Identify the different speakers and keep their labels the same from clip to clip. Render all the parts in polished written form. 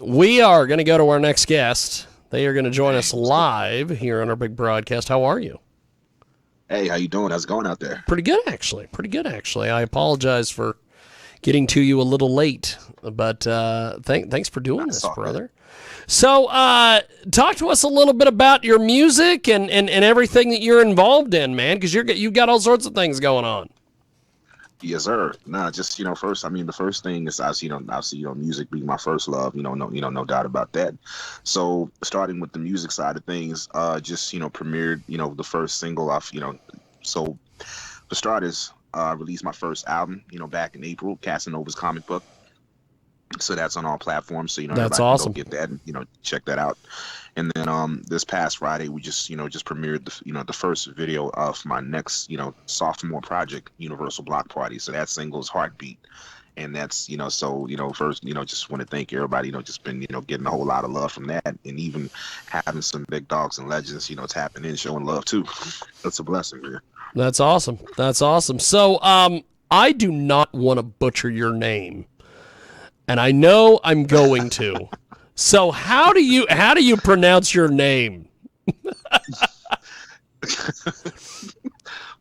Speaker 1: We are going to go to our next guest. They are going to join us live here on our big broadcast. How are you?
Speaker 2: Hey, how you doing? How's it going out there?
Speaker 1: Pretty good, actually. Pretty good, actually. I apologize for getting to you a little late, but thanks for doing this, brother. So, talk to us a little bit about your music and everything that you're involved in, man, because you've got all sorts of things going on.
Speaker 2: Yes, sir. Nah, just first, the first thing is obviously, music being my first love. No doubt about that. So, starting with the music side of things, just premiered, the first single off, So, for starters, released my first album, back in April, Casanova's Comic Book. So that's on all platforms. So
Speaker 1: That's
Speaker 2: everybody
Speaker 1: awesome.
Speaker 2: can go get that and check that out. And then this past Friday we just premiered the first video of my next sophomore project, Universal Block Party. So that single is Heartbeat. And that's first just want to thank everybody just been getting a whole lot of love from that, and even having some big dogs and legends tapping in, showing love too. That's a blessing, man.
Speaker 1: That's awesome. That's awesome. So I do not want to butcher your name, and I know I'm going to. So how do you pronounce your name?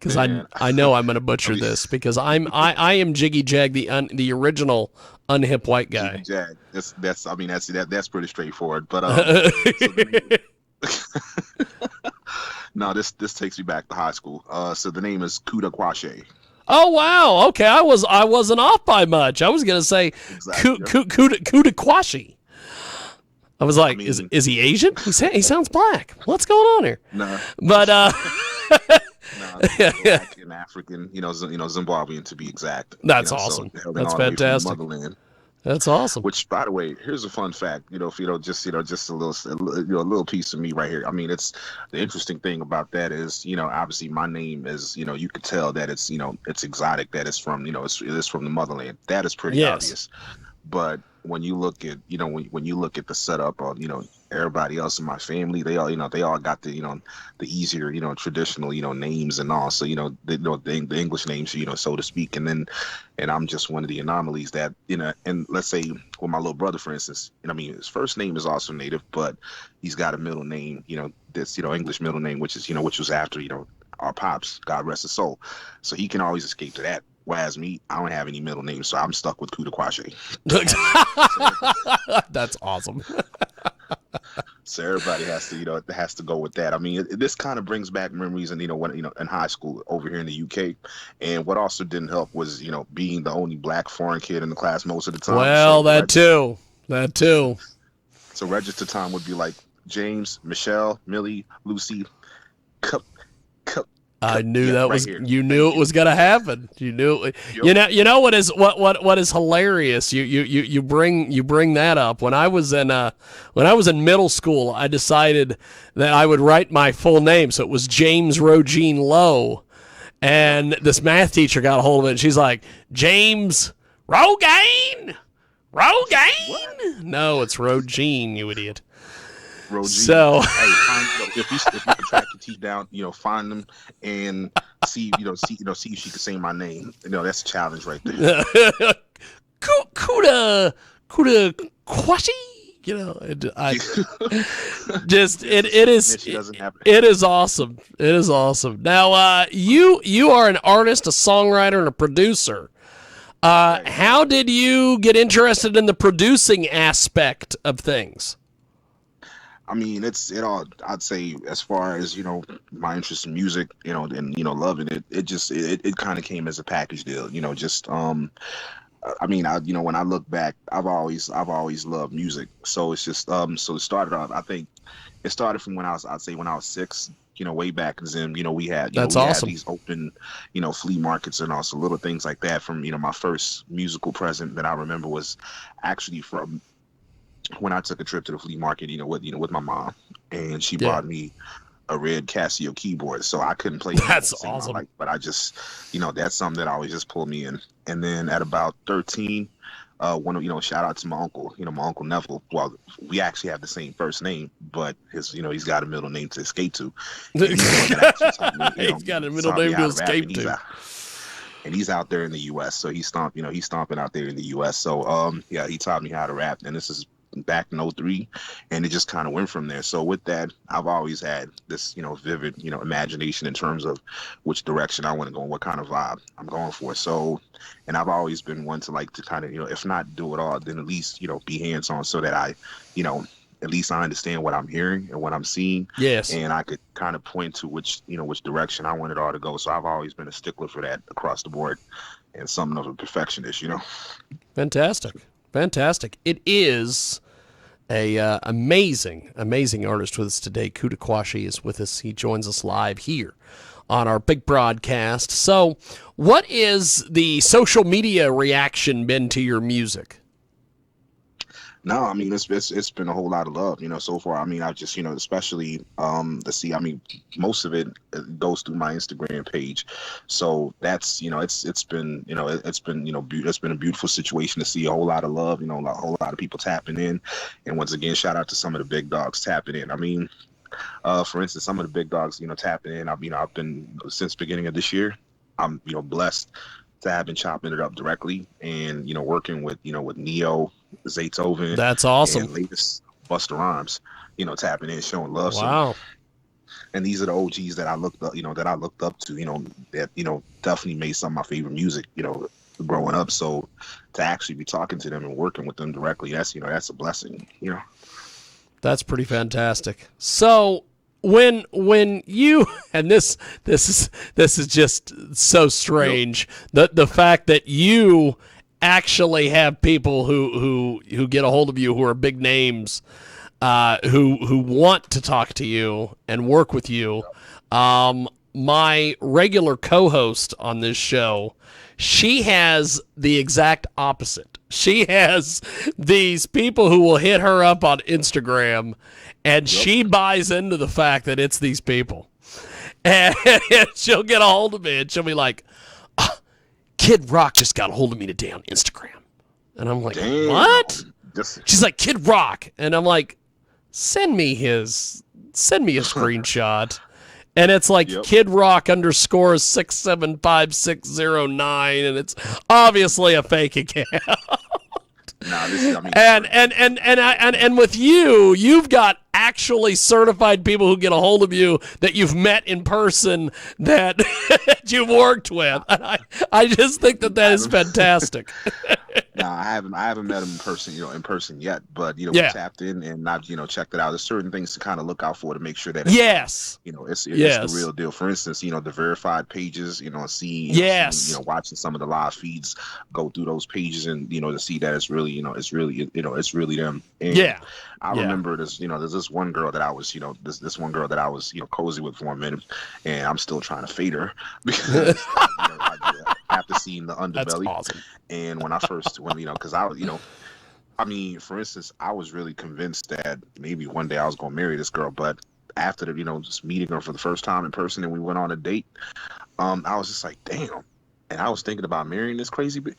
Speaker 1: Because I know I'm going to butcher this, because I am Jiggy Jag, the original unhip white guy.
Speaker 2: Jiggy Jag. That's pretty straightforward. But no, this takes me back to high school. So the name is Kuda Kwashe.
Speaker 1: Oh wow! Okay, I wasn't off by much. I was gonna say Kuda Kwashe. I was like, is he Asian? He sounds black. What's going on here?
Speaker 2: No,
Speaker 1: but
Speaker 2: black and African, Zimbabwean to be exact.
Speaker 1: That's awesome.
Speaker 2: So
Speaker 1: That's fantastic.
Speaker 2: Motherland.
Speaker 1: That's awesome.
Speaker 2: Which, by the way, here's a fun fact. Just a little piece of me right here. It's the interesting thing about that is, obviously my name is, you could tell that it's, it's exotic, that it's from, it is from the motherland. That is pretty obvious. But when you look at, when you look at the setup of, everybody else in my family, they all got the easier, traditional, names and all. So, the English names, so to speak. And I'm just one of the anomalies that, and let's say with my little brother, for instance, his first name is also native, but he's got a middle name, this, English middle name, which is, which was after, our pops, God rest his soul. So he can always escape to that. Whereas me, I don't have any middle names, so I'm stuck with Kuda Kwashe.
Speaker 1: That's awesome.
Speaker 2: So everybody has to go with that. This kind of brings back memories, and when in high school over here in the UK, and what also didn't help was being the only black foreign kid in the class most of the time.
Speaker 1: Well, that too.
Speaker 2: So register time would be like James, Michelle, Millie, Lucy, Cup.
Speaker 1: I knew that
Speaker 2: right
Speaker 1: was
Speaker 2: here.
Speaker 1: You knew it was gonna happen. You knew it.
Speaker 2: Yep.
Speaker 1: You know what is hilarious? You bring that up. When I was in middle school, I decided that I would write my full name, so it was James Rogene Lowe. And this math teacher got a hold of it, and she's like, James Rogaine? No, it's Rogene, you idiot.
Speaker 2: Rogene.
Speaker 1: So
Speaker 2: hey, if you can track your teeth down, find them and see if she can say my name. That's a challenge right there.
Speaker 1: Kuda Kwashe. It is awesome. It is awesome. Now, you are an artist, a songwriter, and a producer. How did you get interested in the producing aspect of things?
Speaker 2: I'd say, as far as, my interest in music, and, loving it, it kind of came as a package deal, when I look back, I've always loved music. So it's just, so it started off, I think it started from when I was 6, way back in Zim, we had,
Speaker 1: That's
Speaker 2: we
Speaker 1: awesome.
Speaker 2: had these open, flea markets and also little things like that. From, my first musical present that I remember was actually from when I took a trip to the flea market, with my mom, and she bought me a red Casio keyboard, so I couldn't play.
Speaker 1: That's awesome.
Speaker 2: But I just, that's something that always just pulled me in. And then at about 13, shout out to my uncle, my Uncle Neville. Well, we actually have the same first name, but his, he's got a middle name to escape to.
Speaker 1: He's got a middle name to escape to.
Speaker 2: And he's out there in the U.S., so he's stomping out there in the U.S. So, he taught me how to rap, and this is back in '03, and it just kind of went from there. So with that, I've always had this, vivid, imagination in terms of which direction I want to go and what kind of vibe I'm going for. So, and I've always been one to like to kind of, if not do it all, then at least, be hands on so that I, at least I understand what I'm hearing and what I'm seeing.
Speaker 1: Yes.
Speaker 2: And I could kind of point to which direction I want it all to go. So I've always been a stickler for that across the board and something of a perfectionist,
Speaker 1: Fantastic. It is a amazing artist with us today. Kuda Kwashe is with us. He joins us live here on our big broadcast. So what is the social media reaction been to your music?
Speaker 2: No, I mean it's been a whole lot of love, so far. I mean, I just, especially most of it goes through my Instagram page. So that's, it's been, it's been a beautiful situation to see a whole lot of love, a whole lot of people tapping in. And once again, shout out to some of the big dogs tapping in. I mean, for instance, some of the big dogs, tapping in. I've been since the beginning of this year, I'm, blessed to have been chopping it up directly and, working with, with Neo, Zaytoven.
Speaker 1: That's awesome.
Speaker 2: And latest Busta Rhymes, tapping in, showing love.
Speaker 1: Wow.
Speaker 2: So, and these are the OGs that I looked up, to, that, definitely made some of my favorite music, growing up. So to actually be talking to them and working with them directly, that's, that's a blessing,
Speaker 1: That's pretty fantastic. So when you, and this is just so strange, the fact that you actually have people who get a hold of you who are big names, who want to talk to you and work with you. My regular co-host on this show, she has the exact opposite. She has these people who will hit her up on Instagram, and she buys into the fact that it's these people. And she'll get a hold of me, and she'll be like, Kid Rock just got a hold of me today on Instagram. And I'm like,
Speaker 2: damn.
Speaker 1: What? She's like, Kid Rock. And I'm like, send me a screenshot. And it's like Kid Rock _6756009, and it's obviously a fake account. And with you, you've got actually certified people who get a hold of you that you've met in person that, that you've worked with. And I just think that is fantastic.
Speaker 2: No, I haven't met him in person yet, but we tapped in and I've checked it out. There's certain things to kind of look out for to make sure that it's the real deal. For instance, the verified pages, seeing watching some of the live feeds, go through those pages and to see that it's really it's really them. And I remember this, there's this one girl that I was this one girl that I was cozy with for a minute, and I'm still trying to fade her because after seeing the underbelly.
Speaker 1: That's awesome.
Speaker 2: And when I first because I was I mean, for instance, I was really convinced that maybe one day I was going to marry this girl, but after the just meeting her for the first time in person and we went on a date, I was just like, damn. And I was thinking about marrying this crazy bitch.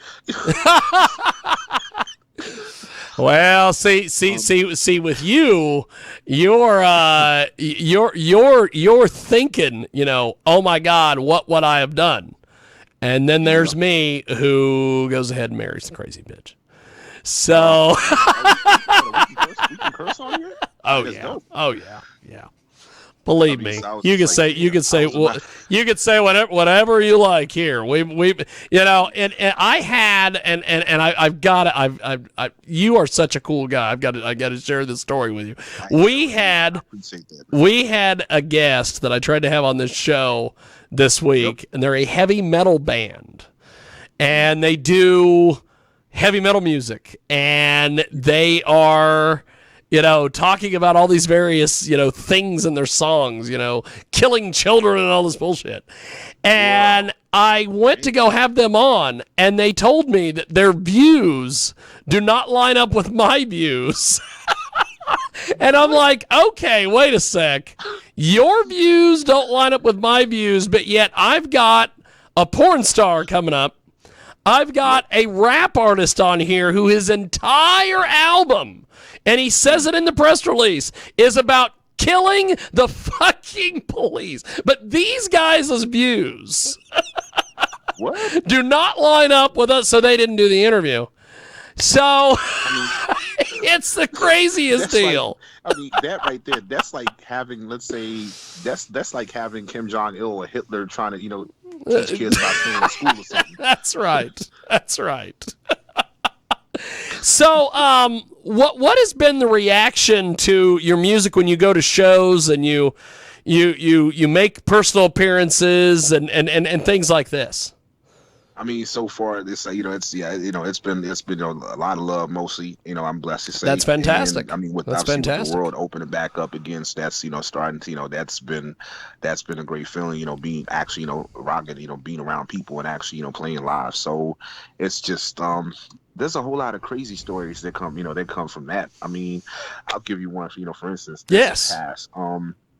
Speaker 1: Well, see, with you, you're thinking, oh my God, what would I have done? And then there's me who goes ahead and marries the crazy bitch. So,
Speaker 2: we can curse on here?
Speaker 1: Oh yeah. Believe me, you can say whatever you like here. And I had I've got to. You are such a cool guy. I got to share this story with you. We had a guest that I tried to have on this show this week, and they're a heavy metal band, and they do heavy metal music, and they are talking about all these various, things in their songs, killing children and all this bullshit. And I went to go have them on, and they told me that their views do not line up with my views. And I'm like, okay, wait a sec. Your views don't line up with my views, but yet I've got a porn star coming up. I've got a rap artist on here who his entire album, and he says it in the press release, is about killing the fucking police. But these guys' views do not line up with us, so they didn't do the interview. So It's the craziest deal.
Speaker 2: I mean, that right there, that's like having, let's say, that's like having Kim Jong-il or Hitler trying to, teach kids about playing in school or something.
Speaker 1: That's right. That's right. So, what has been the reaction to your music when you go to shows and you make personal appearances and things like this?
Speaker 2: I mean, so far this, it's been a lot of love mostly. I'm blessed to say.
Speaker 1: That's fantastic.
Speaker 2: And, I mean, with the world opening back up again, that's starting to that's been a great feeling. Being actually rocking, being around people and actually playing live. So it's just there's a whole lot of crazy stories that come from that. I mean, I'll give you one. For instance,
Speaker 1: yes.
Speaker 2: Past,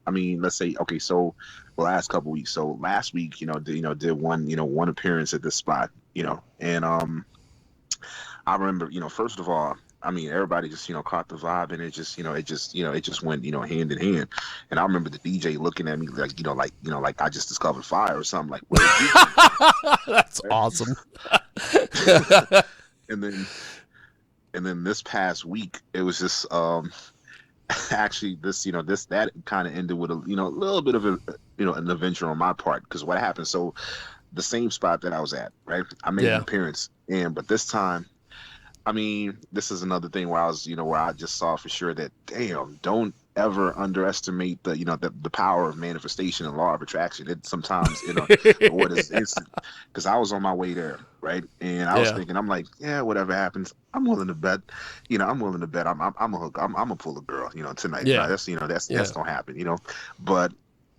Speaker 2: I mean, let's say, okay, so the last couple weeks. So last week, did one appearance at this spot, and I remember, first of all, I mean, everybody just caught the vibe, and it just went hand in hand. And I remember the DJ looking at me like I just discovered fire or something. Like, what
Speaker 1: that's awesome.
Speaker 2: and then this past week, it was just actually that kind of ended with a little bit of an adventure on my part, because what happened, so the same spot that I was at, right, I made an appearance, but this time, I mean, this is another thing where I was where I just saw for sure that, damn, don't ever underestimate the power of manifestation and law of attraction. It sometimes what is instant, because I was on my way there, right, and I was thinking, I'm like, yeah, whatever happens, I'm willing to bet, I'm gonna pull a girl, tonight.
Speaker 1: Yeah.
Speaker 2: That's gonna happen, but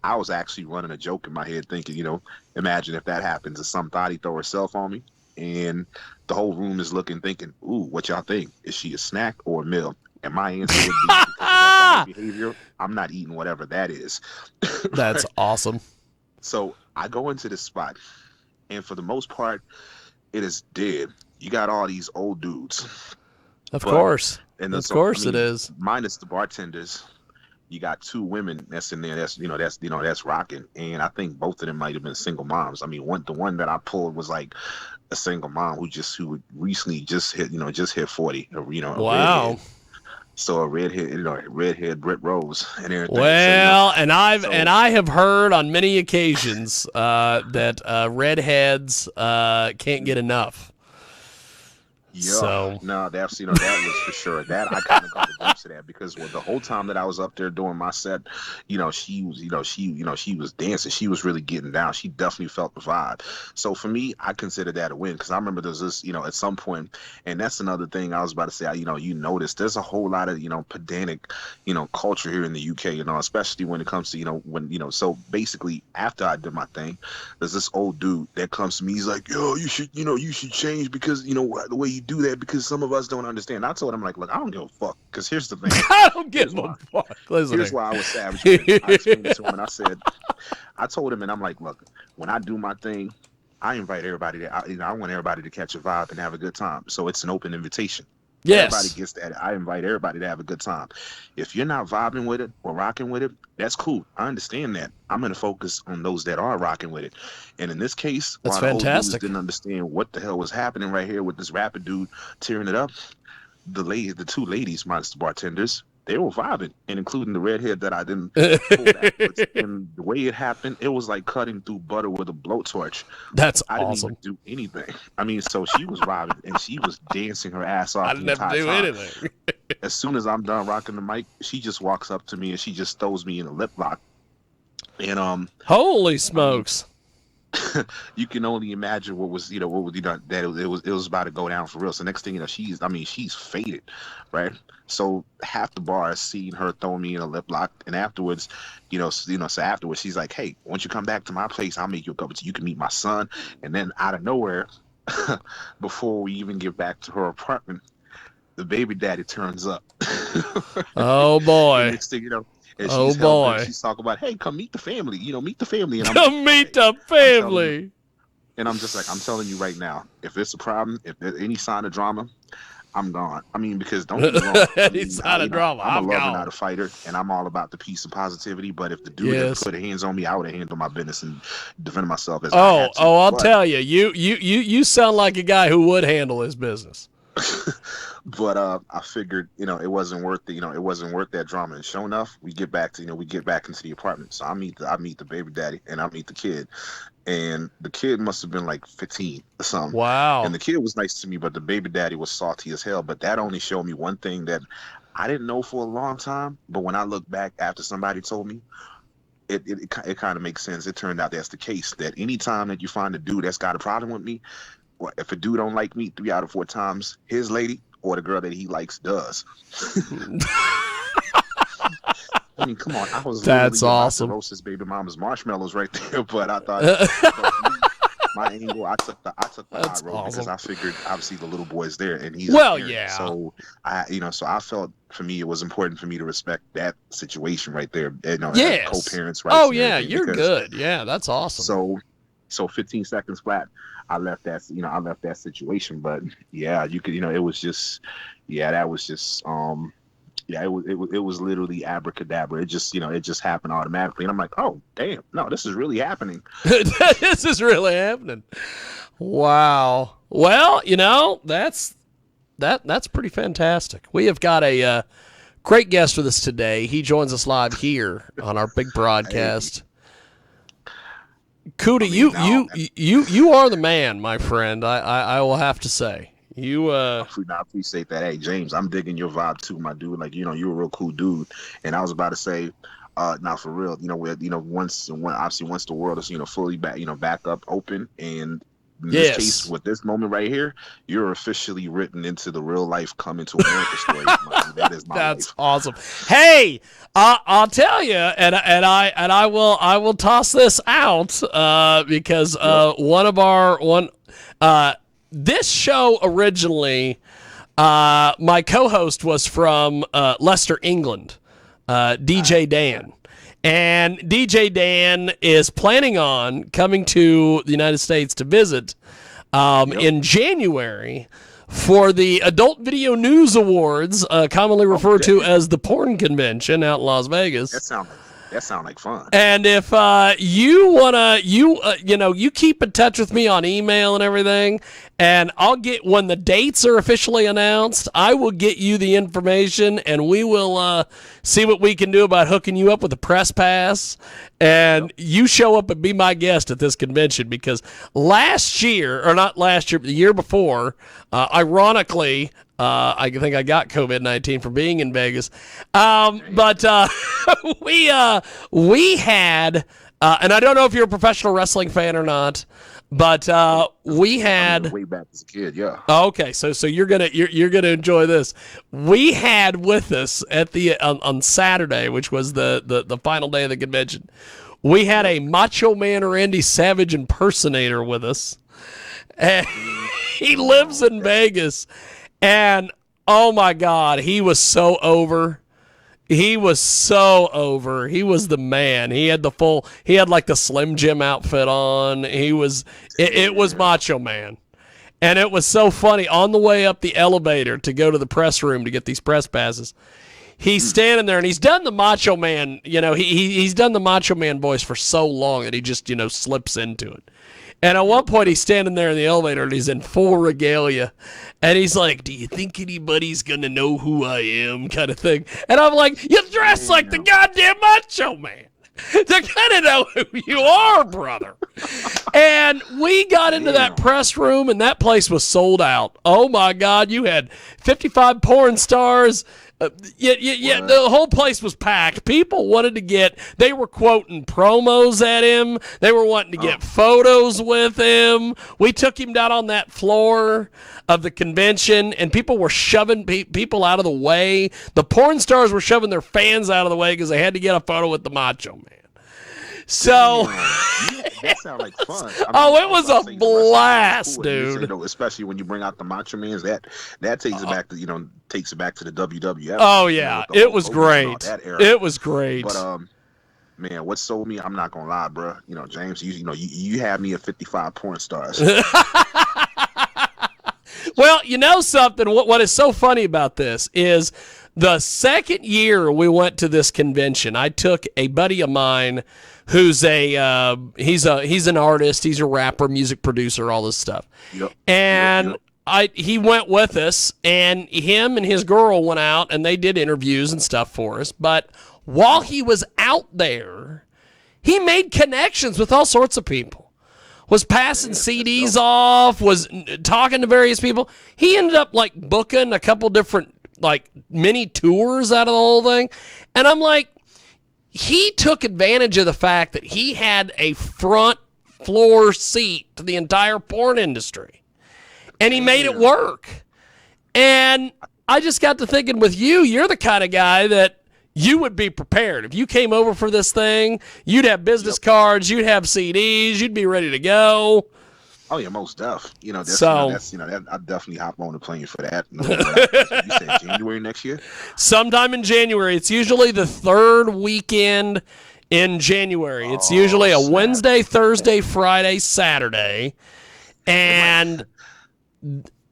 Speaker 2: I was actually running a joke in my head thinking, imagine if that happens and some thotty throw herself on me and the whole room is looking thinking, ooh, what y'all think, is she a snack or a meal? And my answer would be, because of that behavior, I'm not eating whatever that is.
Speaker 1: That's awesome.
Speaker 2: So I go into this spot, and for the most part, it is dead. You got all these old dudes.
Speaker 1: Of course.
Speaker 2: And
Speaker 1: of course it is.
Speaker 2: Minus the bartenders. You got two women that's in there that's rocking. And I think both of them might have been single moms. I mean, the one that I pulled was like a single mom who recently just hit 40.
Speaker 1: Wow.
Speaker 2: So a redhead Brit Rose and everything.
Speaker 1: Well, and I have heard on many occasions that redheads can't get enough.
Speaker 2: Yeah,
Speaker 1: so.
Speaker 2: No, that was for sure. That I kind of got a glimpse of that, because the whole time that I was up there doing my set, she was dancing. She was really getting down. She definitely felt the vibe. So for me, I consider that a win, because I remember there's this, at some point, and that's another thing I was about to say. You notice there's a whole lot of pedantic, culture here in the UK, especially when it comes to So basically, after I did my thing, there's this old dude that comes to me. He's like, yo, you should change, because the way you do that, because some of us don't understand. I told him, like, look, I don't give a fuck, because here's the thing.
Speaker 1: I don't give a fuck.
Speaker 2: Here's why I was savage. I explained it to him, and I told him, and I'm like, look, when I do my thing, I invite everybody I want everybody to catch a vibe and have a good time. So it's an open invitation.
Speaker 1: Yes.
Speaker 2: Everybody gets that. I invite everybody to have a good time. If you're not vibing with it or rocking with it, that's cool. I understand that. I'm going to focus on those that are rocking with it. And in this case,
Speaker 1: that's
Speaker 2: while
Speaker 1: fantastic.
Speaker 2: The old dudes didn't understand what the hell was happening right here with this rapper dude tearing it up, the two ladies, minus the bartenders, they were vibing, and including the redhead that I didn't pull backwards. And the way it happened, it was like cutting through butter with a blowtorch.
Speaker 1: That's
Speaker 2: I didn't
Speaker 1: awesome.
Speaker 2: even do anything. I mean, so she was vibing, and she was dancing her ass off.
Speaker 1: I didn't have to do anything.
Speaker 2: As soon as I'm done rocking the mic, she just walks up to me and she just throws me in a lip lock. And
Speaker 1: holy smokes.
Speaker 2: You can only imagine what was that it was about to go down for real. So next thing she's faded, right? So half the bar is seeing her throw me in a lip lock, and afterwards, so afterwards she's like, hey, once you come back to my place, I'll make you a cup of tea. You can meet my son. And then out of nowhere, before we even get back to her apartment, the baby daddy turns up.
Speaker 1: Oh boy.
Speaker 2: Next thing you know, and she's talking about, hey, come meet the family. Meet the family. And
Speaker 1: come meet the family.
Speaker 2: And I'm just like, I'm telling you right now, if it's a problem, if there's any sign of drama, I'm gone. I mean, because don't get me wrong.
Speaker 1: Any sign of drama,
Speaker 2: I'm a lover, not a fighter, and I'm all about the peace and positivity. But if the dude had put hands on me, I would have handled my business and defended myself as I had to.
Speaker 1: I'll tell you, you sound like a guy who would handle his business.
Speaker 2: But I figured, it wasn't worth it wasn't worth that drama. And sure enough, we get back into the apartment. So I meet the baby daddy and I meet the kid. And the kid must have been like 15 or something. And
Speaker 1: Wow.
Speaker 2: the kid was nice to me, but the baby daddy was salty as hell. But that only showed me one thing that I didn't know for a long time. But when I look back after somebody told me, it kind of makes sense. It turned out that's the case. That anytime that you find a dude that's got a problem with me, or if a dude don't like me 3 out of 4 times, his lady or the girl that he likes does. I mean, come on. I was
Speaker 1: That's
Speaker 2: literally about
Speaker 1: awesome.
Speaker 2: to roast his baby mama's marshmallows right there, but I thought my angle, I took the
Speaker 1: That's
Speaker 2: high road because
Speaker 1: awesome.
Speaker 2: I figured obviously the little boy's there and he's
Speaker 1: Well,
Speaker 2: a parent.
Speaker 1: yeah.
Speaker 2: So so I felt for me it was important for me to respect that situation right there.
Speaker 1: Yes.
Speaker 2: Co-parents rights.
Speaker 1: Oh,
Speaker 2: and
Speaker 1: yeah,
Speaker 2: everything,
Speaker 1: you're
Speaker 2: because
Speaker 1: good. Yeah, that's awesome.
Speaker 2: so 15 seconds flat, I left that situation. But yeah, you could it was just that was just yeah, it was literally abracadabra. It just happened automatically, and I'm like, oh damn, no, this is really happening.
Speaker 1: This is really happening. Wow. Well, that's pretty fantastic. We have got a great guest with us today. He joins us live here on our big broadcast. Kuda, you are the man, my friend. I will have to say.
Speaker 2: I appreciate that. Hey, James, I'm digging your vibe too, my dude. Like, you're a real cool dude. And I was about to say, now for real, once the world is, fully back up open, and in this case, with this moment right here, you're officially written into the real life Coming to America story. That is my
Speaker 1: That's
Speaker 2: life.
Speaker 1: awesome. Hey, I'll tell you, and I will toss this out because this show originally, my co-host was from Leicester, England, DJ Dan. And DJ Dan is planning on coming to the United States to visit in January for the Adult Video News Awards, commonly referred to as the Porn Convention out in Las Vegas.
Speaker 2: That sound like fun.
Speaker 1: And if you wanna, you keep in touch with me on email and everything, and I'll get, when the dates are officially announced, I will get you the information, and we will see what we can do about hooking you up with a press pass, and you show up and be my guest at this convention, because last year, or not last year, but the year before, ironically, I think I got COVID-19 from being in Vegas. But we had, and I don't know if you're a professional wrestling fan or not, but we had
Speaker 2: way back as a kid, yeah.
Speaker 1: Okay, so you're gonna enjoy this. We had with us at the on Saturday, which was the final day of the convention, we had a Macho Man Randy Savage impersonator with us. And he lives in Vegas. And, oh, my God, he was so over. He was so over. He was the man. He had like the Slim Jim outfit on. It was Macho Man. And it was so funny. On the way up the elevator to go to the press room to get these press passes, he's standing there, and he's done the Macho Man, he's done the Macho Man voice for so long that he just, slips into it. And at one point, he's standing there in the elevator, and he's in full regalia. And he's like, do you think anybody's going to know who I am, kind of thing. And I'm like, you dress like the goddamn Macho Man. They're going to know who you are, brother. And we got into that press room, and that place was sold out. Oh, my God. You had 55 porn stars. The whole place was packed. People wanted to they were quoting promos at him. They were wanting to get photos with him. We took him down on that floor of the convention, and people were shoving people out of the way. The porn stars were shoving their fans out of the way because they had to get a photo with the Macho Man. So
Speaker 2: that sounds like fun.
Speaker 1: It was a blast, dude.
Speaker 2: Especially when you bring out the Macho Mans, that takes it back to the WWF.
Speaker 1: Oh yeah, it was great. It was great.
Speaker 2: But man, what sold me? I'm not gonna lie, bro. James, you had me at 55 porn stars.
Speaker 1: Well, something. What is so funny about this is the second year we went to this convention, I took a buddy of mine who's he's an artist, he's a rapper, music producer, all this stuff.
Speaker 2: Yep.
Speaker 1: And
Speaker 2: Yep.
Speaker 1: he went with us, and him and his girl went out, and they did interviews and stuff for us. But while he was out there, he made connections with all sorts of people. Was passing CDs off, was talking to various people. He ended up like booking a couple different like mini tours out of the whole thing. And I'm like, he took advantage of the fact that he had a front floor seat to the entire porn industry. And he made it work. And I just got to thinking with you're the kind of guy that you would be prepared. If you came over for this thing, you'd have business cards, you'd have CDs, you'd be ready to go.
Speaker 2: Oh yeah, most def. I'd definitely hop on the plane for that. You said January next year?
Speaker 1: Sometime in January. It's usually the third weekend in January. It's usually a Wednesday, Thursday, Friday, Saturday. And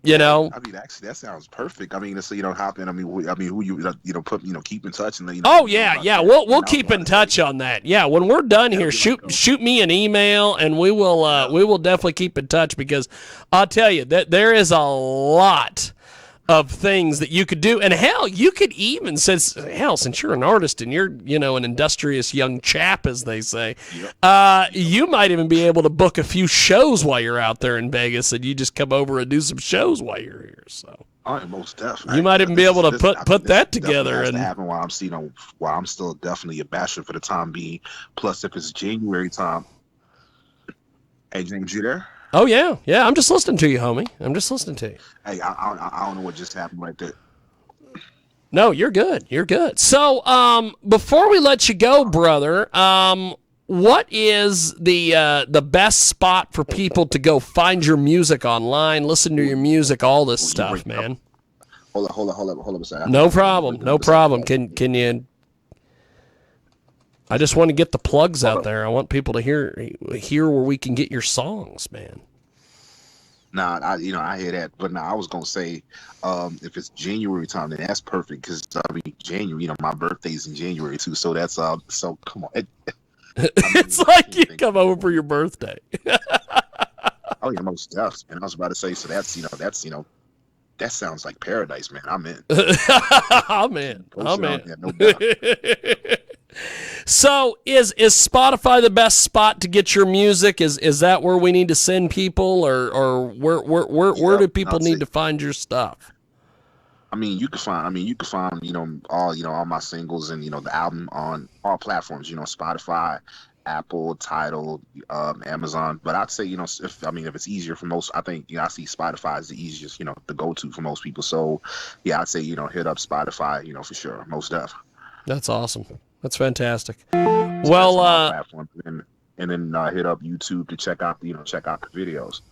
Speaker 2: actually, that sounds perfect. It's hop in. Who you put keep in touch and then.
Speaker 1: We'll keep in touch on that. Yeah, when we're done here, shoot me an email and we will definitely keep in touch because I'll tell you that there is a lot of things that you could do, and hell, you could even since you're an artist and you're an industrious young chap, as they say, you might even be able to book a few shows while you're out there in Vegas, and you just come over and do some shows while you're here. So,
Speaker 2: most definitely,
Speaker 1: you might even be able to put that together and
Speaker 2: happen while I'm still definitely a bachelor for the time being. Plus, if it's January time, hey James, you there?
Speaker 1: Oh, yeah. I'm just listening to you, homie. I'm just listening to you.
Speaker 2: Hey, I don't know what just happened right there.
Speaker 1: No, you're good. You're good. So, before we let you go, brother, what is the best spot for people to go find your music online, listen to your music, all this stuff, man?
Speaker 2: Hold up a second.
Speaker 1: No problem. Can you... I just want to get the plugs out there. I want people to hear where we can get your songs, man.
Speaker 2: Nah, I hear that, but I was gonna say, if it's January time, then that's perfect because January, my birthday's in January too, so that's so come on.
Speaker 1: It's like you come over for your birthday.
Speaker 2: Oh yeah, most stuff, and I was about to say, so that's that sounds like paradise, man. I'm in.
Speaker 1: I'm in.
Speaker 2: Yeah, no doubt.
Speaker 1: So is Spotify the best spot to get your music? Is that where we need to send people, or where do people need to find your stuff?
Speaker 2: You can find all my singles and the album on all platforms. Spotify, Apple, Tidal, Amazon. But I'd say if it's easier for most, I think I see Spotify is the easiest the go to for most people. So yeah, I'd say hit up Spotify for sure, most def.
Speaker 1: That's awesome. That's fantastic. Well,
Speaker 2: and then hit up YouTube to check out the videos.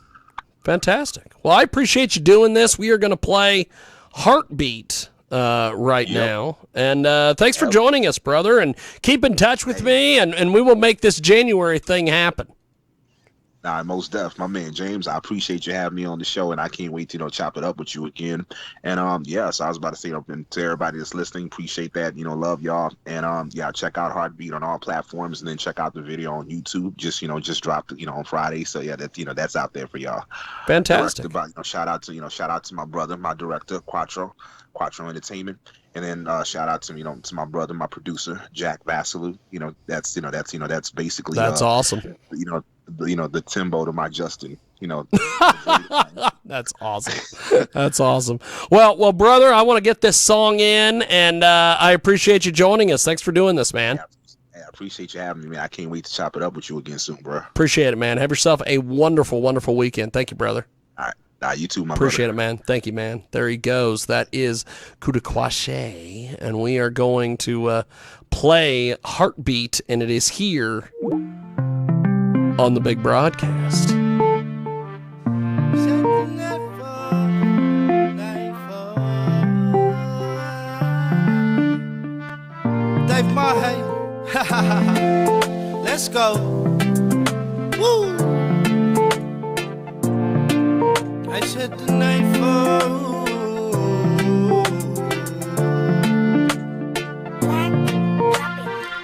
Speaker 1: Fantastic. Well, I appreciate you doing this. We are going to play Heartbeat right now, and thanks for joining us, brother. And keep in touch with me, and we will make this January thing happen.
Speaker 2: Nah, most def, my man James. I appreciate you having me on the show, and I can't wait to chop it up with you again. And so I was about to say to everybody that's listening, appreciate that. Love y'all, and check out Heartbeat on all platforms, and then check out the video on YouTube. Just dropped on Friday, so yeah, that's out there for y'all.
Speaker 1: Fantastic.
Speaker 2: Shout out to my brother, my director, Quattro Entertainment. And then shout out to my brother, my producer, Jack Vassalou. That's basically
Speaker 1: that's awesome.
Speaker 2: The Timbo to my Justin.
Speaker 1: That's awesome. That's awesome. Well, brother, I want to get this song in, and I appreciate you joining us. Thanks for doing this, man.
Speaker 2: Yeah, I appreciate you having me, man. I can't wait to chop it up with you again soon, bro.
Speaker 1: Appreciate it, man. Have yourself a wonderful, wonderful weekend. Thank you, brother.
Speaker 2: All right. You too, my
Speaker 1: Appreciate
Speaker 2: brother.
Speaker 1: it, man. Thank you, man. There he goes. That is Kuda Kwashe, and we are going to play Heartbeat, and it is here on the big broadcast.
Speaker 3: Dave Mahay, let's go. Woo! I said the nightfall.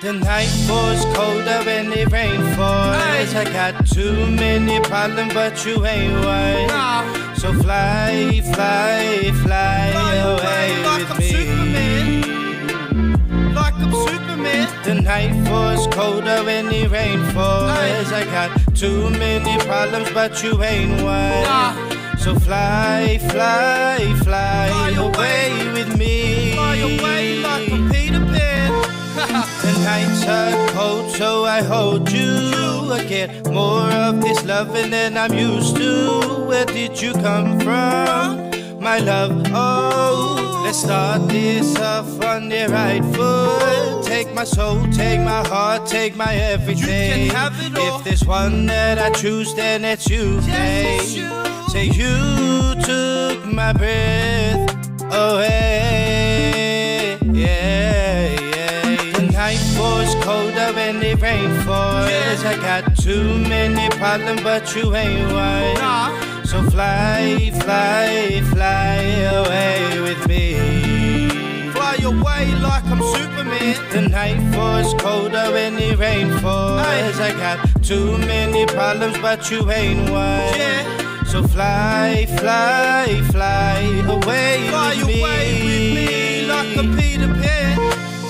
Speaker 3: The night falls colder when the rain falls. I got too many problems, but you ain't one. So fly, fly, fly away
Speaker 4: like
Speaker 3: with
Speaker 4: I'm
Speaker 3: me.
Speaker 4: Superman. Like I'm Superman.
Speaker 3: The night falls colder when the rain falls. I got too many problems, but you ain't one.
Speaker 4: Nah.
Speaker 3: So fly, fly, fly away with me.
Speaker 4: Fly away like I'm Peter Pan.
Speaker 3: The nights are cold, so I hold you. I get more of this loving than I'm used to. Where did you come from, my love? Oh, let's start this off on the right foot. Take my soul, take my heart, take my everything.
Speaker 4: You can have it all.
Speaker 3: If there's one that I choose, then it's you,
Speaker 4: Yes,
Speaker 3: babe.
Speaker 4: it's you.
Speaker 3: Say you took my breath away. Yeah, yeah. The night falls colder when the rain falls.
Speaker 4: Yeah.
Speaker 3: I got too many problems, but you ain't one.
Speaker 4: Nah.
Speaker 3: So fly, fly, fly away with me.
Speaker 4: Fly away like I'm Superman.
Speaker 3: The night falls colder when the rain falls. I got too many problems, but you ain't one.
Speaker 4: Yeah.
Speaker 3: So fly, fly, fly away
Speaker 4: Fly
Speaker 3: with me.
Speaker 4: away with me like I'm Peter Pan.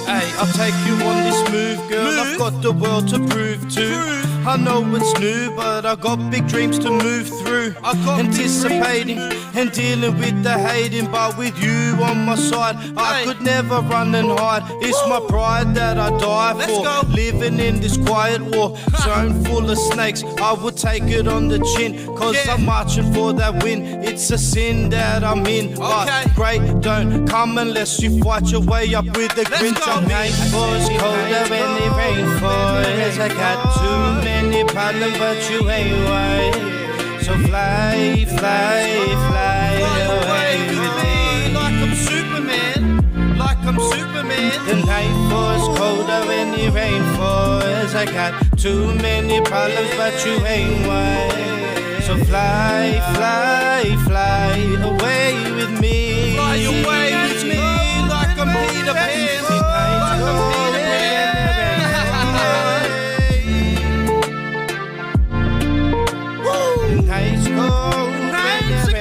Speaker 3: Hey, I'll take you on this move, girl.
Speaker 4: Move?
Speaker 3: I've got the world to prove to.
Speaker 4: Prove.
Speaker 3: I know it's new, but I got big dreams to move through.
Speaker 4: I got big
Speaker 3: anticipating
Speaker 4: dreams
Speaker 3: and dealing with the hating, but with you on my side, I
Speaker 4: Hey.
Speaker 3: could never run and hide. It's my pride that I die
Speaker 4: Let's
Speaker 3: for.
Speaker 4: go.
Speaker 3: Living in this quiet war zone full of snakes, I would take it on the chin, cause
Speaker 4: Yeah.
Speaker 3: I'm marching for that win. It's a sin that I'm in,
Speaker 4: Okay.
Speaker 3: but great don't come unless you fight your way up with a
Speaker 4: Let's
Speaker 3: grin.
Speaker 4: go.
Speaker 3: Night falls colder when the rain falls. I got too many problems, but you ain't one. So fly, fly, fly
Speaker 4: Fly
Speaker 3: away with me.
Speaker 4: like I'm Superman. Like I'm Superman.
Speaker 3: The night falls colder when the rain falls. I got too many problems, but you ain't one. So fly, fly, fly away with me.
Speaker 4: Fly away with me like I'm Peter Pan. Like I'm Peter Pan.
Speaker 3: Nights cold,
Speaker 4: Nights are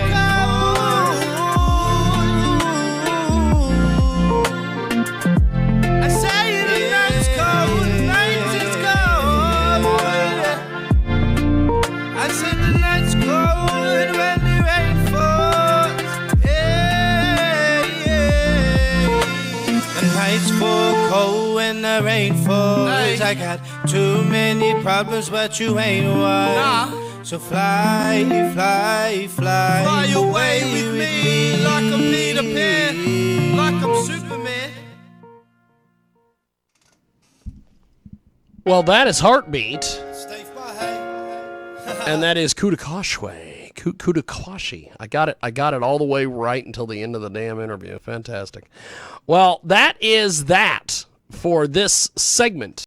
Speaker 4: I say the night's cold, the night is cold. I say the night's cold when the rain falls. Yeah, yeah.
Speaker 3: The nights fall cold when the rain falls.
Speaker 4: Hey.
Speaker 3: I got too many problems, but you ain't one.
Speaker 4: Nah.
Speaker 3: So fly, fly, fly,
Speaker 4: Fly away with me like I'm Peter Pan, like I'm Superman.
Speaker 1: Well, that is Heartbeat,
Speaker 3: Stay fly.
Speaker 1: and that is Kuda Kwashe. I got it all the way right until the end of the damn interview. Fantastic. Well, that is that for this segment